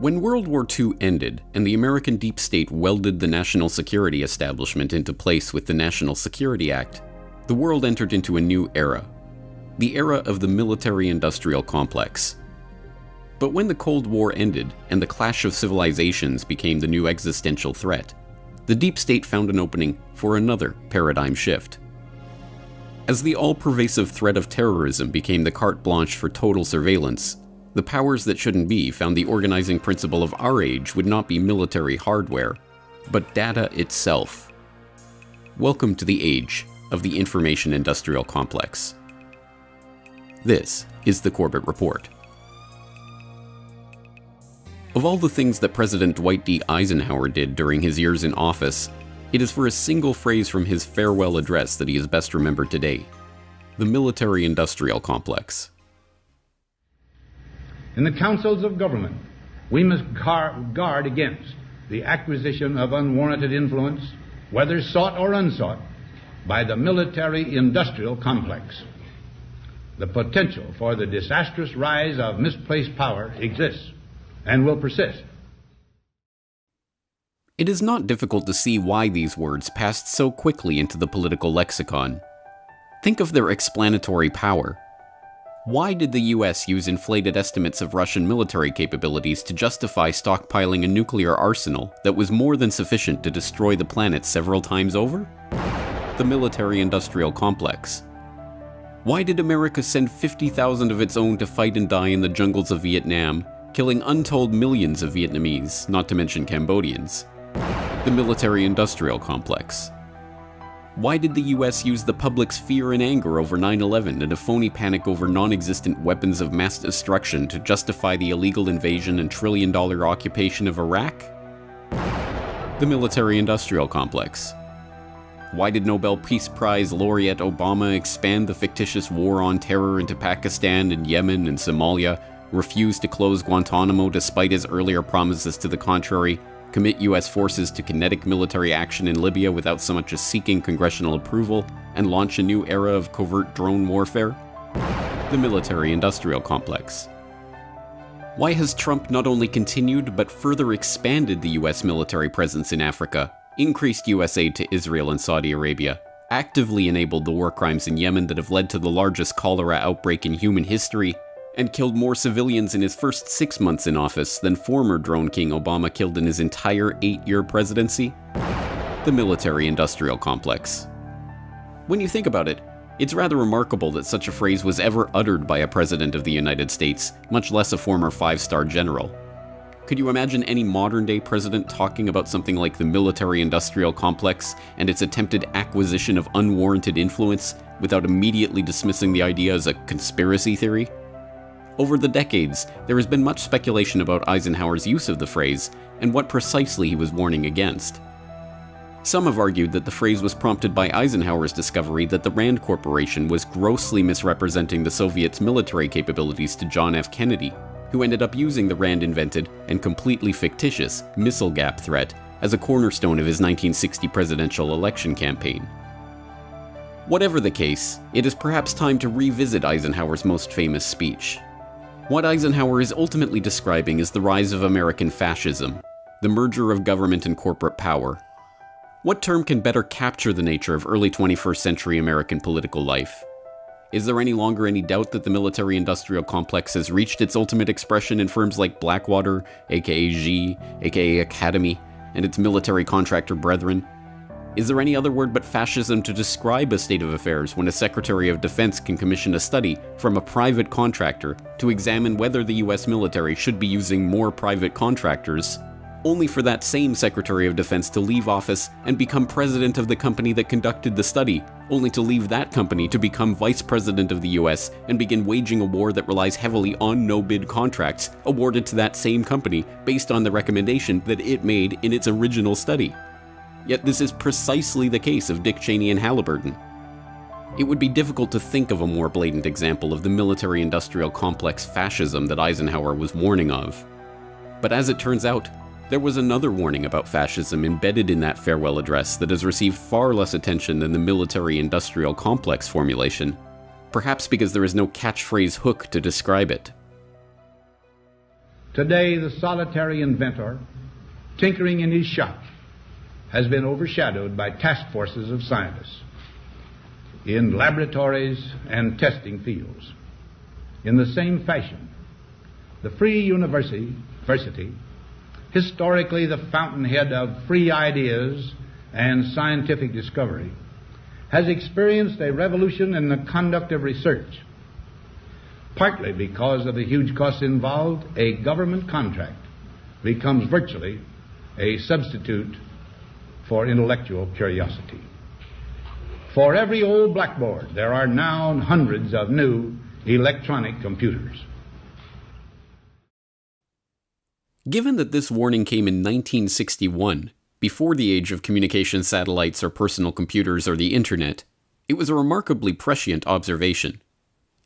When World War II ended and the American deep state welded the national security establishment into place with the National Security Act, the world entered into a new era. The era of the military-industrial complex. But when the Cold War ended and the clash of civilizations became the new existential threat, the deep state found an opening for another paradigm shift. As the all-pervasive threat of terrorism became the carte blanche for total surveillance, the powers that shouldn't be found the organizing principle of our age would not be military hardware, but data itself. Welcome to the age of the information industrial complex. This is the Corbett Report. Of all the things that President Dwight D. Eisenhower did during his years in office, it is for a single phrase from his farewell address that he is best remembered today: the military-industrial complex. In the councils of government, we must guard against the acquisition of unwarranted influence, whether sought or unsought, by the military-industrial complex. The potential for the disastrous rise of misplaced power exists and will persist. It is not difficult to see why these words passed so quickly into the political lexicon. Think of their explanatory power. Why did the US use inflated estimates of Russian military capabilities to justify stockpiling a nuclear arsenal that was more than sufficient to destroy the planet several times over? The military-industrial complex. Why did America send 50,000 of its own to fight and die in the jungles of Vietnam, killing untold millions of Vietnamese, not to mention Cambodians? The military-industrial complex. Why did the US use the public's fear and anger over 9/11 and a phony panic over non-existent weapons of mass destruction to justify the illegal invasion and trillion-dollar occupation of Iraq? The military-industrial complex. Why did Nobel Peace Prize laureate Obama expand the fictitious war on terror into Pakistan and Yemen and Somalia, refuse to close Guantanamo despite his earlier promises to the contrary, commit US forces to kinetic military action in Libya without so much as seeking congressional approval, and launch a new era of covert drone warfare? The military-industrial complex. Why has Trump not only continued but further expanded the US military presence in Africa, increased US aid to Israel and Saudi Arabia, actively enabled the war crimes in Yemen that have led to the largest cholera outbreak in human history, and killed more civilians in his first 6 months in office than former drone king Obama killed in his entire 8-year presidency? The military-industrial complex. When you think about it, it's rather remarkable that such a phrase was ever uttered by a president of the United States, much less a former 5-star general. Could you imagine any modern-day president talking about something like the military-industrial complex and its attempted acquisition of unwarranted influence without immediately dismissing the idea as a conspiracy theory? Over the decades, there has been much speculation about Eisenhower's use of the phrase and what precisely he was warning against. Some have argued that the phrase was prompted by Eisenhower's discovery that the Rand Corporation was grossly misrepresenting the Soviets' military capabilities to John F. Kennedy, who ended up using the Rand-invented and completely fictitious missile gap threat as a cornerstone of his 1960 presidential election campaign. Whatever the case, it is perhaps time to revisit Eisenhower's most famous speech. What Eisenhower is ultimately describing is the rise of American fascism, the merger of government and corporate power. What term can better capture the nature of early 21st century American political life? Is there any longer any doubt that the military-industrial complex has reached its ultimate expression in firms like Blackwater, aka G, aka Academy, and its military contractor brethren? Is there any other word but fascism to describe a state of affairs when a Secretary of Defense can commission a study from a private contractor to examine whether the US military should be using more private contractors, only for that same Secretary of Defense to leave office and become president of the company that conducted the study, only to leave that company to become vice president of the US and begin waging a war that relies heavily on no-bid contracts awarded to that same company based on the recommendation that it made in its original study? Yet this is precisely the case of Dick Cheney and Halliburton. It would be difficult to think of a more blatant example of the military-industrial complex fascism that Eisenhower was warning of. But as it turns out, there was another warning about fascism embedded in that farewell address that has received far less attention than the military-industrial complex formulation, perhaps because there is no catchphrase hook to describe it. Today, the solitary inventor, tinkering in his shop, has been overshadowed by task forces of scientists in laboratories and testing fields. In the same fashion, the free university, historically the fountainhead of free ideas and scientific discovery, has experienced a revolution in the conduct of research. Partly because of the huge costs involved, a government contract becomes virtually a substitute for intellectual curiosity. For every old blackboard, there are now hundreds of new electronic computers. Given that this warning came in 1961, before the age of communication satellites or personal computers or the internet, it was a remarkably prescient observation.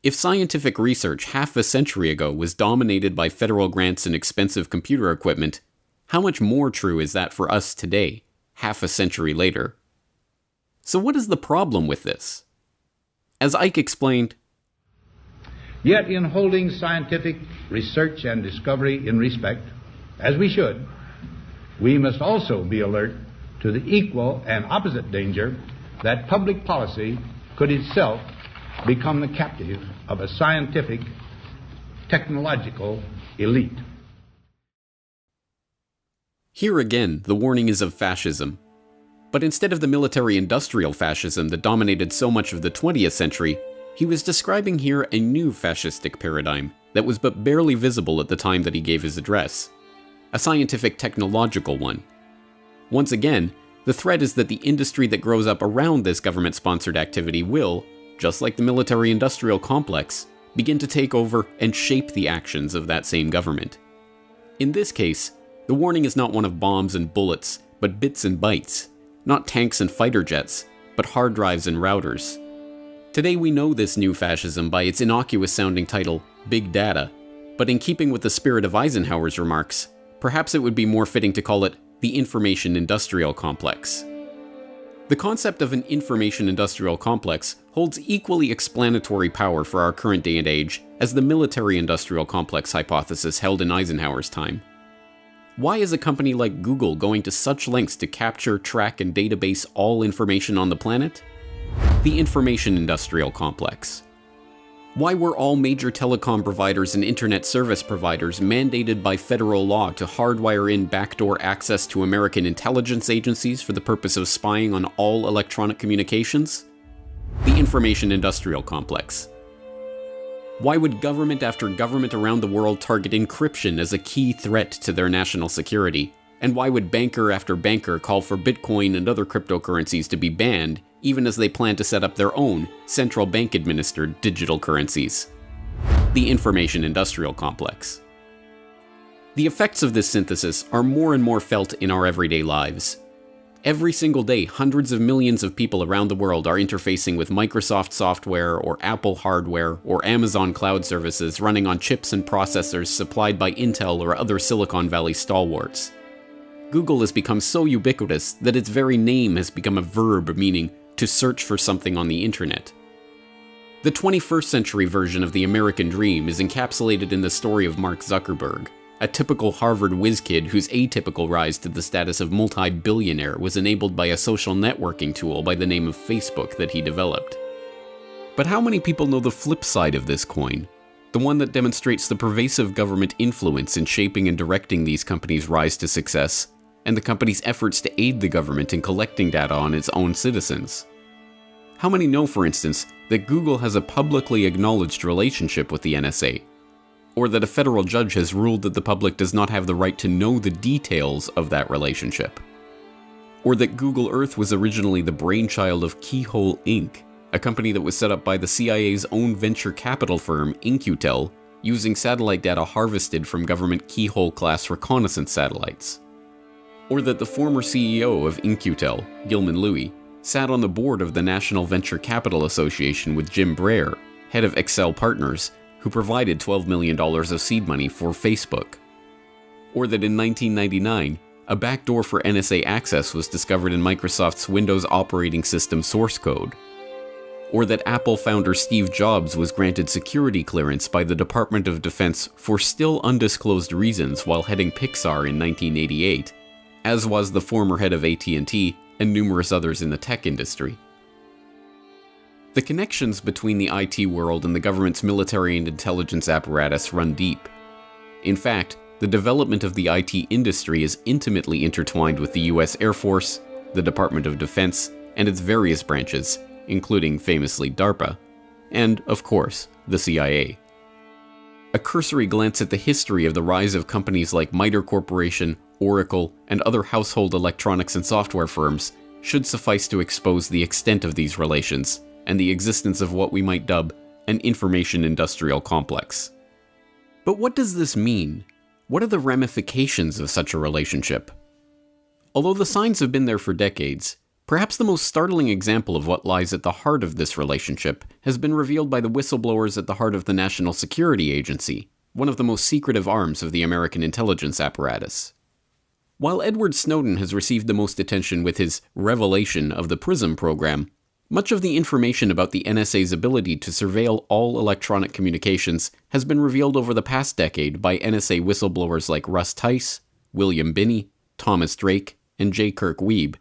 If scientific research half a century ago was dominated by federal grants and expensive computer equipment, how much more true is that for us today, half a century later? So what is the problem with this? As Ike explained, yet in holding scientific research and discovery in respect, as we should, we must also be alert to the equal and opposite danger that public policy could itself become the captive of a scientific, technological elite. Here again, the warning is of fascism. But instead of the military-industrial fascism that dominated so much of the 20th century, he was describing here a new fascistic paradigm that was but barely visible at the time that he gave his address. A scientific technological one. Once again, the threat is that the industry that grows up around this government-sponsored activity will, just like the military-industrial complex, begin to take over and shape the actions of that same government. In this case, the warning is not one of bombs and bullets, but bits and bytes. Not tanks and fighter jets, but hard drives and routers. Today we know this new fascism by its innocuous-sounding title, Big Data, but in keeping with the spirit of Eisenhower's remarks, perhaps it would be more fitting to call it the information-industrial complex. The concept of an information-industrial complex holds equally explanatory power for our current day and age as the military-industrial complex hypothesis held in Eisenhower's time. Why is a company like Google going to such lengths to capture, track, and database all information on the planet? The information-industrial complex. Why were all major telecom providers and internet service providers mandated by federal law to hardwire in backdoor access to American intelligence agencies for the purpose of spying on all electronic communications? The information-industrial complex. Why would government after government around the world target encryption as a key threat to their national security? And why would banker after banker call for Bitcoin and other cryptocurrencies to be banned, even as they plan to set up their own central bank-administered digital currencies? The information-industrial complex. The effects of this synthesis are more and more felt in our everyday lives. Every single day, hundreds of millions of people around the world are interfacing with Microsoft software or Apple hardware or Amazon cloud services running on chips and processors supplied by Intel or other Silicon Valley stalwarts. Google has become so ubiquitous that its very name has become a verb meaning to search for something on the internet. The 21st century version of the American dream is encapsulated in the story of Mark Zuckerberg, a typical Harvard whiz kid whose atypical rise to the status of multi-billionaire was enabled by a social networking tool by the name of Facebook that he developed. But how many people know the flip side of this coin? The one that demonstrates the pervasive government influence in shaping and directing these companies' rise to success, and the company's efforts to aid the government in collecting data on its own citizens. How many know, for instance, that Google has a publicly acknowledged relationship with the NSA? Or that a federal judge has ruled that the public does not have the right to know the details of that relationship? Or that Google Earth was originally the brainchild of Keyhole Inc., a company that was set up by the CIA's own venture capital firm, In-Q-Tel, using satellite data harvested from government Keyhole-class reconnaissance satellites? Or that the former CEO of In-Q-Tel, Gilman Louie, sat on the board of the National Venture Capital Association with Jim Breyer, head of Excel Partners, who provided $12 million of seed money for Facebook. Or that in 1999, a backdoor for NSA access was discovered in Microsoft's Windows operating system source code. or that Apple founder Steve Jobs was granted security clearance by the Department of Defense for still undisclosed reasons while heading Pixar in 1988, as was the former head of AT&T and numerous others in the tech industry. The connections between the IT world and the government's military and intelligence apparatus run deep. In fact, the development of the IT industry is intimately intertwined with the US Air Force, the Department of Defense, and its various branches, including famously DARPA, and, of course, the CIA. A cursory glance at the history of the rise of companies like MITRE Corporation, Oracle, and other household electronics and software firms should suffice to expose the extent of these relations and the existence of what we might dub an information industrial complex. But what does this mean? What are the ramifications of such a relationship? Although the signs have been there for decades, perhaps the most startling example of what lies at the heart of this relationship has been revealed by the whistleblowers at the heart of the National Security Agency, one of the most secretive arms of the American intelligence apparatus. While Edward Snowden has received the most attention with his revelation of the PRISM program, much of the information about the NSA's ability to surveil all electronic communications has been revealed over the past decade by NSA whistleblowers like Russ Tice, William Binney, Thomas Drake, and J. Kirk Wiebe,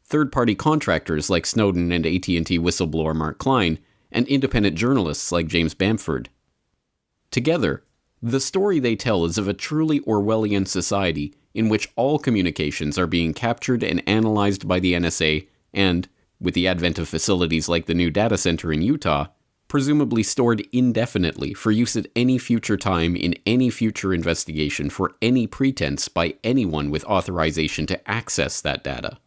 third-party contractors like Snowden and AT&T whistleblower Mark Klein, and independent journalists like James Bamford. Together, the story they tell is of a truly Orwellian society in which all communications are being captured and analyzed by the NSA and, with the advent of facilities like the new data center in Utah, presumably stored indefinitely for use at any future time in any future investigation for any pretense by anyone with authorization to access that data.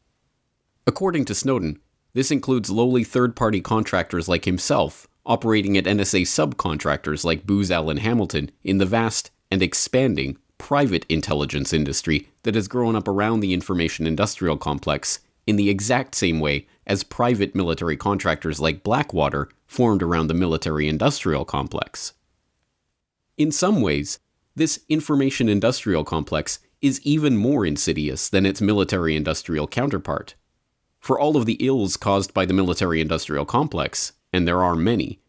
According to Snowden, this includes lowly third-party contractors like himself, operating at NSA subcontractors like Booz Allen Hamilton in the vast and expanding private intelligence industry that has grown up around the information industrial complex in the exact same way as private military contractors like Blackwater formed around the military-industrial complex. In some ways, this information-industrial complex is even more insidious than its military-industrial counterpart. For all of the ills caused by the military-industrial complex, and there are many,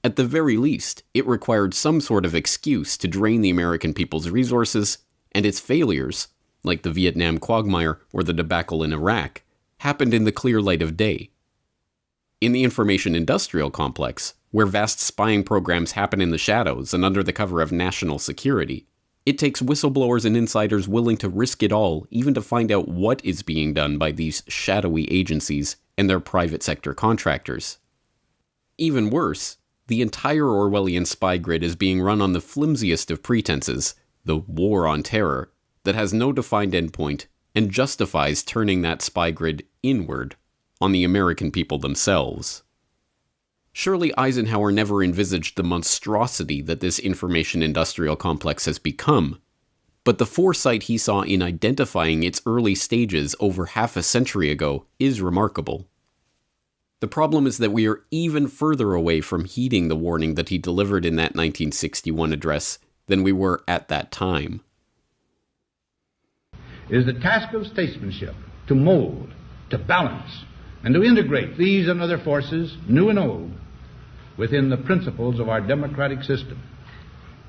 at the very least, it required some sort of excuse to drain the American people's resources, and its failures, like the Vietnam quagmire or the debacle in Iraq, happened in the clear light of day. In the information-industrial complex, where vast spying programs happen in the shadows and under the cover of national security, it takes whistleblowers and insiders willing to risk it all even to find out what is being done by these shadowy agencies and their private sector contractors. Even worse, the entire Orwellian spy grid is being run on the flimsiest of pretenses, the war on terror, that has no defined endpoint and justifies turning that spy grid inward on the American people themselves. Surely Eisenhower never envisaged the monstrosity that this information-industrial complex has become, but the foresight he saw in identifying its early stages over half a century ago is remarkable. The problem is that we are even further away from heeding the warning that he delivered in that 1961 address than we were at that time. It is the task of statesmanship to mold, to balance, and to integrate these and other forces, new and old, within the principles of our democratic system,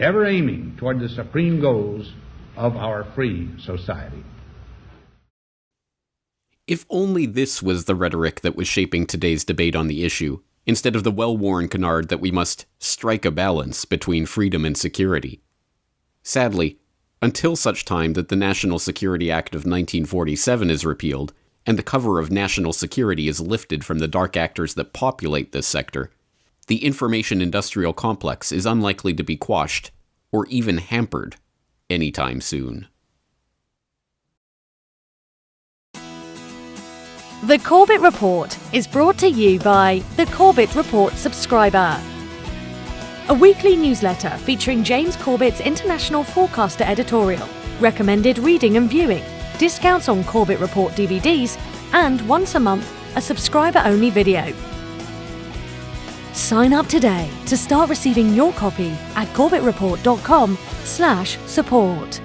ever aiming toward the supreme goals of our free society. If only this was the rhetoric that was shaping today's debate on the issue, instead of the well-worn canard that we must strike a balance between freedom and security. Sadly, until such time that the National Security Act of 1947 is repealed, and the cover of national security is lifted from the dark actors that populate this sector, the information-industrial complex is unlikely to be quashed, or even hampered, anytime soon. The Corbett Report is brought to you by the Corbett Report subscriber, a weekly newsletter featuring James Corbett's International Forecaster editorial, recommended reading and viewing, discounts on Corbett Report DVDs, and once a month, a subscriber-only video. Sign up today to start receiving your copy at corbettreport.com/support.